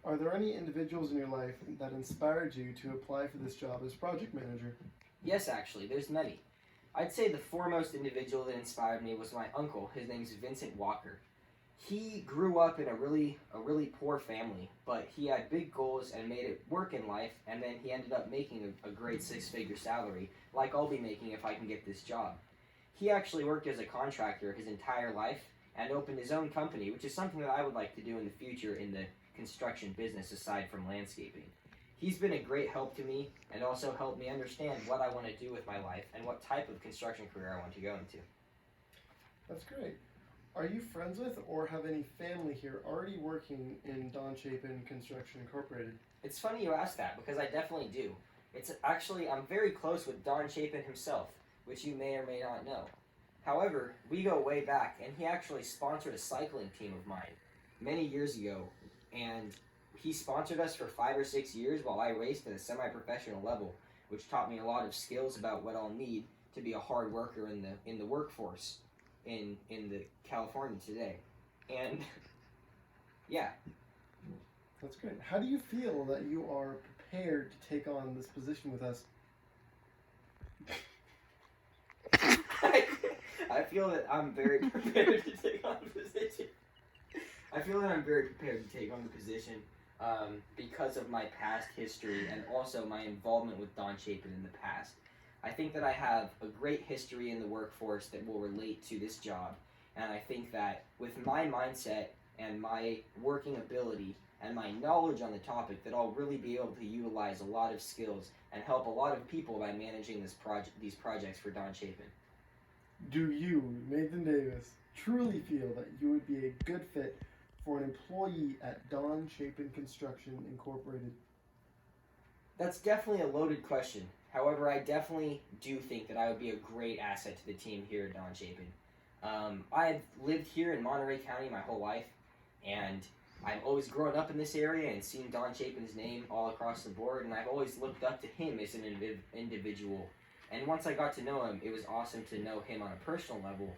Are there any individuals in your life that inspired you to apply for this job as project manager? Yes, actually, there's many. I'd say the foremost individual that inspired me was my uncle. His name's Vincent Walker. He grew up in a really poor family, but he had big goals and made it work in life, and then he ended up making a great six-figure salary, like I'll be making if I can get this job. He actually worked as a contractor his entire life and opened his own company, which is something that I would like to do in the future in the construction business aside from landscaping. He's been a great help to me and also helped me understand what I want to do with my life and what type of construction career I want to go into. That's great. Are you friends with or have any family here already working in Don Chapin Construction Incorporated? It's funny you ask that because I definitely do. It's actually, I'm very close with Don Chapin himself, which you may or may not know. However, we go way back, and he actually sponsored a cycling team of mine many years ago, and he sponsored us for 5 or 6 years while I raced at a semi-professional level, which taught me a lot of skills about what I'll need to be a hard worker in the workforce in the California today. And yeah, That's great. How do you feel that you are prepared to take on this position with us? I feel that I'm very prepared to take on the position. I feel that I'm very prepared to take on the position because of my past history and also my involvement with Don Chapin in the past. I think that I have a great history in the workforce that will relate to this job, and I think that with my mindset and my working ability and my knowledge on the topic, that I'll really be able to utilize a lot of skills and help a lot of people by managing these projects for Don Chapin. Do you, Nathan Davis, truly feel that you would be a good fit for an employee at Don Chapin Construction Incorporated? That's definitely a loaded question. However, I definitely do think that I would be a great asset to the team here at Don Chapin. I've lived here in Monterey County my whole life, and I've always grown up in this area and seen Don Chapin's name all across the board, and I've always looked up to him as an individual. And once I got to know him, it was awesome to know him on a personal level.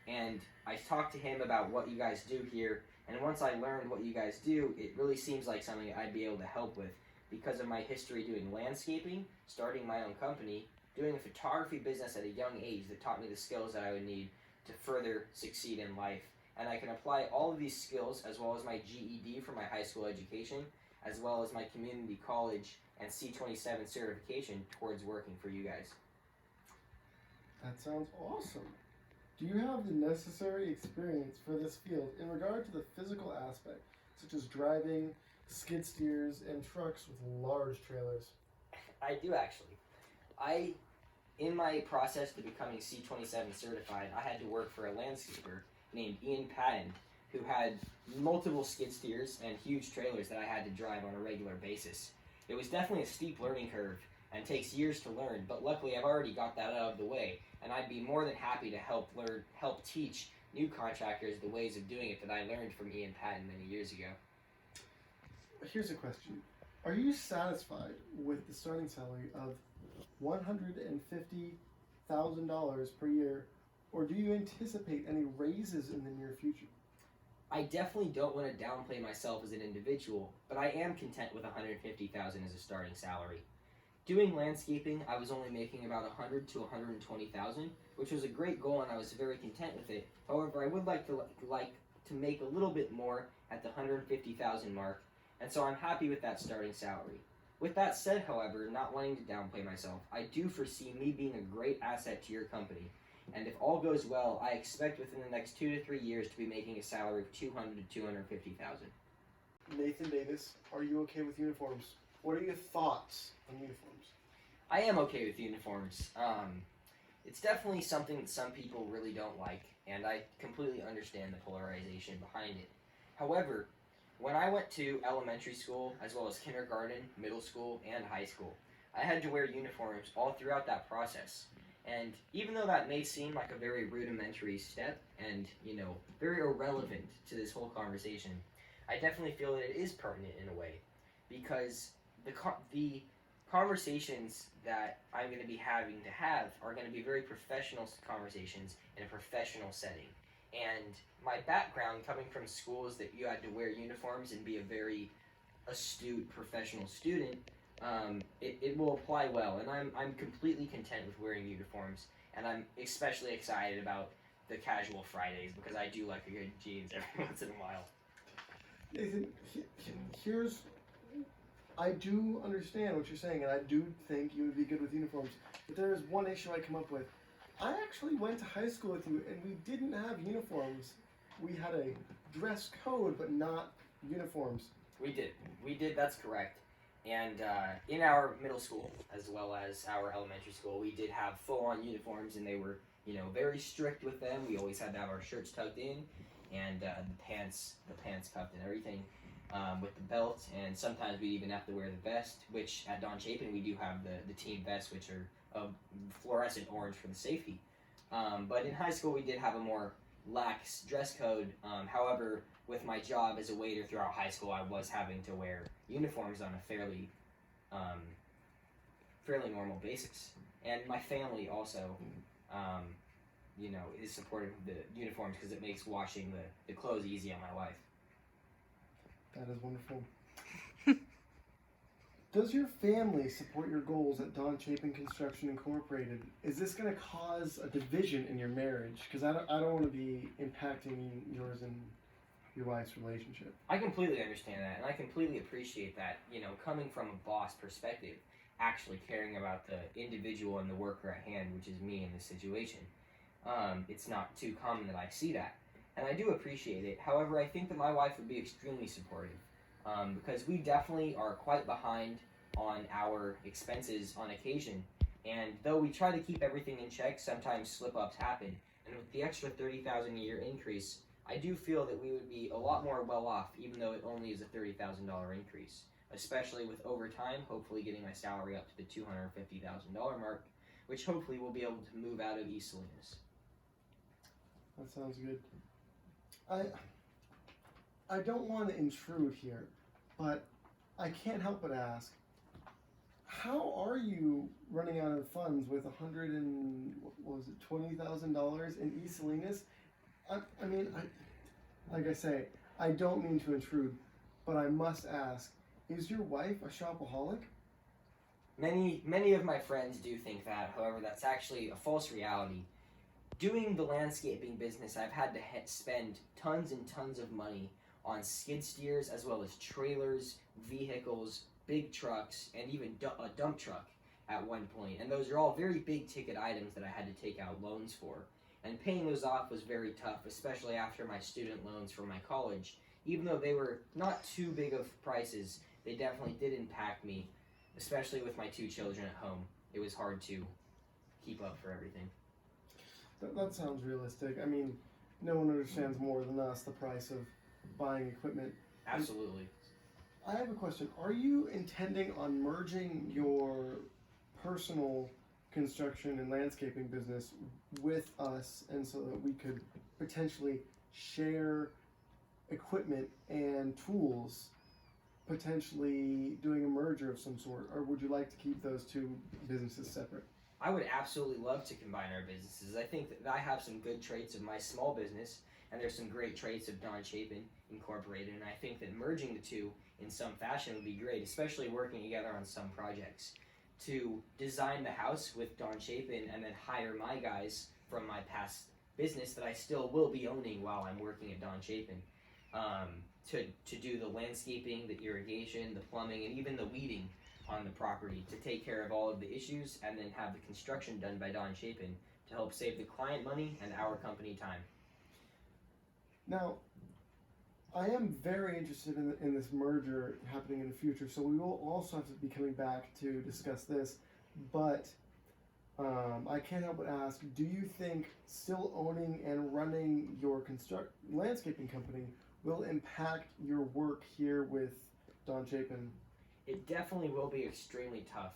And I talked to him about what you guys do here, and once I learned what you guys do, it really seems like something I'd be able to help with because of my history doing landscaping, starting my own company, doing a photography business at a young age that taught me the skills that I would need to further succeed in life. And I can apply all of these skills as well as my GED for my high school education, as well as my community college and C27 certification towards working for you guys. That sounds awesome. Do you have the necessary experience for this field in regard to the physical aspect, such as driving skid steers and trucks with large trailers? I do actually. In my process to becoming C27 certified, I had to work for a landscaper named Ian Patton, who had multiple skid steers and huge trailers that I had to drive on a regular basis. It was definitely a steep learning curve and takes years to learn, but luckily I've already got that out of the way, and I'd be more than happy to help teach new contractors the ways of doing it that I learned from Ian Patton many years ago. Here's a question. Are you satisfied with the starting salary of $150,000 per year, or do you anticipate any raises in the near future? I definitely don't want to downplay myself as an individual, but I am content with $150,000 as a starting salary. Doing landscaping, I was only making about $100,000 to $120,000, which was a great goal, and I was very content with it. However, I would like to make a little bit more at the $150,000 mark, and so I'm happy with that starting salary. With that said, however, not wanting to downplay myself, I do foresee me being a great asset to your company. And if all goes well, I expect within the next 2 to 3 years to be making a salary of $200,000 to $250,000. Nathan Davis, are you okay with uniforms? What are your thoughts on uniforms? I am okay with uniforms. It's definitely something that some people really don't like, and I completely understand the polarization behind it. However, when I went to elementary school, as well as kindergarten, middle school, and high school, I had to wear uniforms all throughout that process. And even though that may seem like a very rudimentary step and, very irrelevant to this whole conversation, I definitely feel that it is pertinent in a way because the conversations that I'm going to be having to have are going to be very professional conversations in a professional setting. And my background coming from schools that you had to wear uniforms and be a astute professional student, it will apply well. And I'm completely content with wearing uniforms, and I'm especially excited about the casual Fridays because I do like a good jeans every once in a while. Nathan, here's. I do understand what you're saying, and I do think you would be good with uniforms. But there is one issue I come up with. I actually went to high school with you, and we didn't have uniforms. We had a dress code, but not uniforms. We did. That's correct. And in our middle school, as well as our elementary school, we did have full-on uniforms, and they were, very strict with them. We always had to have our shirts tucked in, and the pants cuffed and everything, with the belt. And sometimes we even have to wear the vest, which at Don Chapin we do have the team vests, which are fluorescent orange for the safety. But in high school we did have a more lax dress code. However, with my job as a waiter throughout high school, I was having to wear uniforms on a fairly normal basis. And my family also, is supportive of the uniforms because it makes washing the clothes easy on my wife. That is wonderful. Does your family support your goals at Don Chapin Construction Incorporated? Is this going to cause a division in your marriage? Because I don't want to be impacting yours and your wife's relationship. I completely understand that, and I completely appreciate that, coming from a boss perspective, actually caring about the individual and the worker at hand, which is me in this situation. It's not too common that I see that, and I do appreciate it. However, I think that my wife would be extremely supportive, because we definitely are quite behind on our expenses on occasion, and though we try to keep everything in check, sometimes slip-ups happen, and with the extra $30,000 a year increase, I do feel that we would be a lot more well off, even though it only is a $30,000 increase, especially with overtime, hopefully getting my salary up to the $250,000 mark, which hopefully we'll be able to move out of East Salinas. That sounds good. I don't want to intrude here, but I can't help but ask, how are you running out of funds with $20,000 in East Salinas? I mean, like I say, I don't mean to intrude, but I must ask, is your wife a shopaholic? Many of my friends do think that, however, that's actually a false reality. Doing the landscaping business, I've had to spend tons and tons of money on skid steers, as well as trailers, vehicles, big trucks, and even a dump truck at one point. And those are all very big ticket items that I had to take out loans for. And paying those off was very tough, especially after my student loans from my college. Even though they were not too big of prices, they definitely did impact me, especially with my 2 children at home. It was hard to keep up for everything. That sounds realistic. I mean, no one understands more than us the price of buying equipment. Absolutely. I have a question. Are you intending on merging your personal construction and landscaping business with us, and so that we could potentially share equipment and tools, potentially doing a merger of some sort, or would you like to keep those two businesses separate? I would absolutely love to combine our businesses. I think that I have some good traits of my small business, and there's some great traits of Don Chapin Incorporated, and I think that merging the two in some fashion would be great, especially working together on some projects. To design the house with Don Chapin and then hire my guys from my past business that I still will be owning while I'm working at Don Chapin, to do the landscaping, the irrigation, the plumbing, and even the weeding on the property, to take care of all of the issues, and then have the construction done by Don Chapin to help save the client money and our company time. Now, I am very interested in this merger happening in the future, so we will also have to be coming back to discuss this, but I can't help but ask, do you think still owning and running your landscaping company will impact your work here with Don Chapin? It definitely will be extremely tough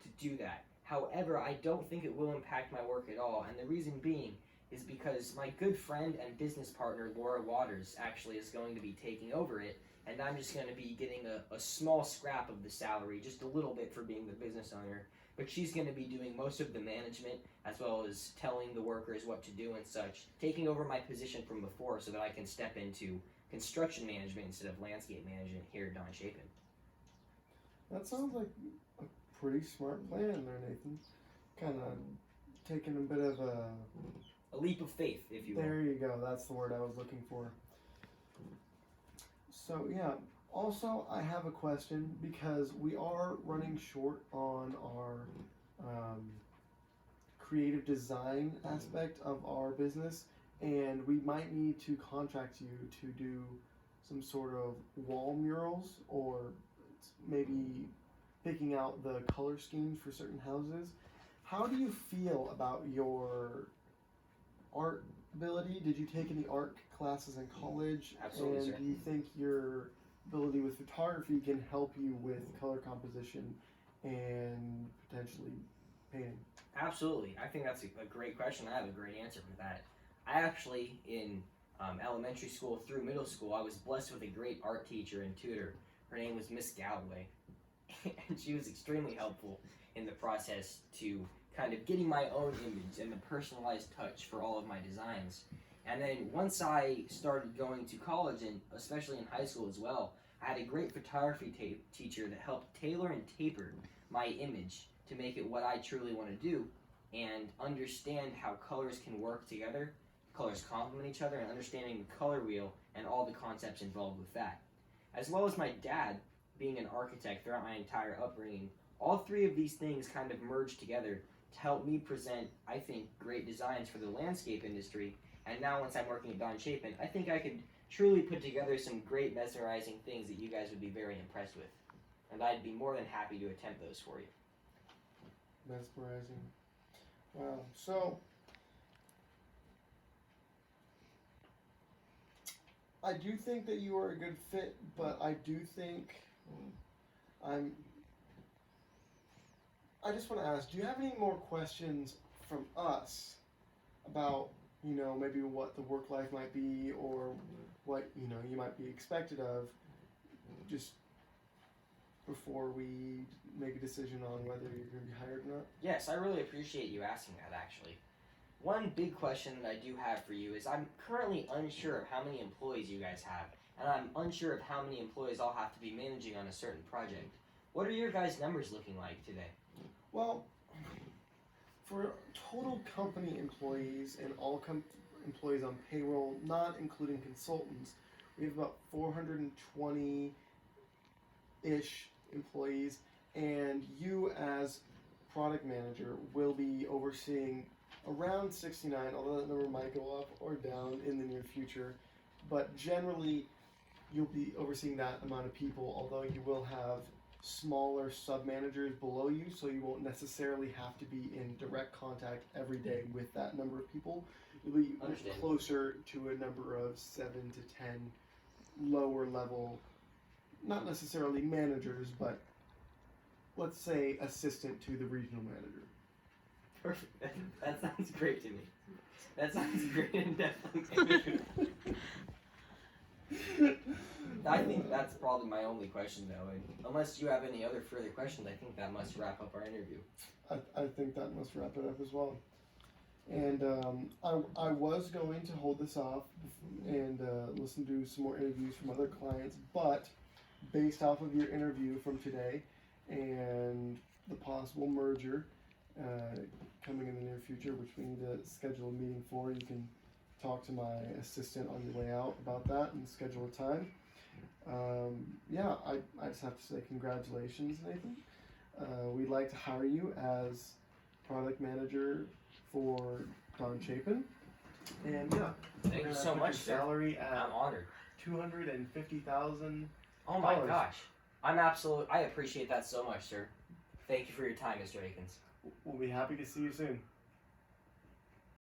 to do that. However, I don't think it will impact my work at all, and the reason being is because my good friend and business partner, Laura Waters, actually is going to be taking over it, and I'm just going to be getting a small scrap of the salary, just a little bit for being the business owner, but she's going to be doing most of the management, as well as telling the workers what to do and such, taking over my position from before so that I can step into construction management instead of landscape management here at Don Chapin. That sounds like a pretty smart plan there, Nathan. Kind of taking a bit of A leap of faith, if you will. There you go. That's the word I was looking for. So yeah. Also, I have a question because we are running short on our creative design aspect of our business, and we might need to contract you to do some sort of wall murals or maybe picking out the color schemes for certain houses. How do you feel about your art ability? Did you take any art classes in college? Absolutely, and sir. do you think your ability with photography can help you with color composition and potentially painting? Absolutely. I think that's a great question. I have a great answer for that. I actually, in elementary school through middle school, I was blessed with a great art teacher and tutor. Her name was Miss Galloway. And she was extremely helpful in the process to kind of getting my own image and the personalized touch for all of my designs. And then once I started going to college, and especially in high school as well, I had a great photography teacher that helped tailor and taper my image to make it what I truly want to do and understand how colors can work together, colors complement each other, and understanding the color wheel and all the concepts involved with that. As well as my dad being an architect throughout my entire upbringing, all three of these things kind of merged together to help me present, I think, great designs for the landscape industry. And now once I'm working at Don Chapin, I think I could truly put together some great mesmerizing things that you guys would be very impressed with. And I'd be more than happy to attempt those for you. Mesmerizing. Wow. So, I do think that you are a good fit, but I do think I'm. I just want to ask, do you have any more questions from us about, maybe what the work life might be or what, you might be expected of just before we make a decision on whether you're going to be hired or not? Yes, I really appreciate you asking that, actually. One big question that I do have for you is I'm currently unsure of how many employees you guys have, and I'm unsure of how many employees I'll have to be managing on a certain project. What are your guys' numbers looking like today? Well, for total company employees and all employees on payroll, not including consultants, we have about 420-ish employees, and you as product manager will be overseeing around 69, although that number might go up or down in the near future, but generally you'll be overseeing that amount of people, although you will have smaller sub-managers below you, so you won't necessarily have to be in direct contact every day with that number of people. You'll be closer to a number of 7 to 10 lower level, not necessarily managers, but let's say assistant to the regional manager. Perfect. That sounds great to me. That sounds great and definitely. I think that's probably my only question, though. And unless you have any other further questions, I think that must wrap up our interview. I think that must wrap it up as well. And I was going to hold this off and listen to some more interviews from other clients, but based off of your interview from today and the possible merger coming in the near future, which we need to schedule a meeting for, you can talk to my assistant on your way out about that and schedule a time. I just have to say congratulations, Nathan. We'd like to hire you as product manager for Don Chapin. And thank you so much, sir. Salary at I'm honored. $250,000. Oh my gosh. I appreciate that so much, sir. Thank you for your time, Mr. Akins. We'll be happy to see you soon.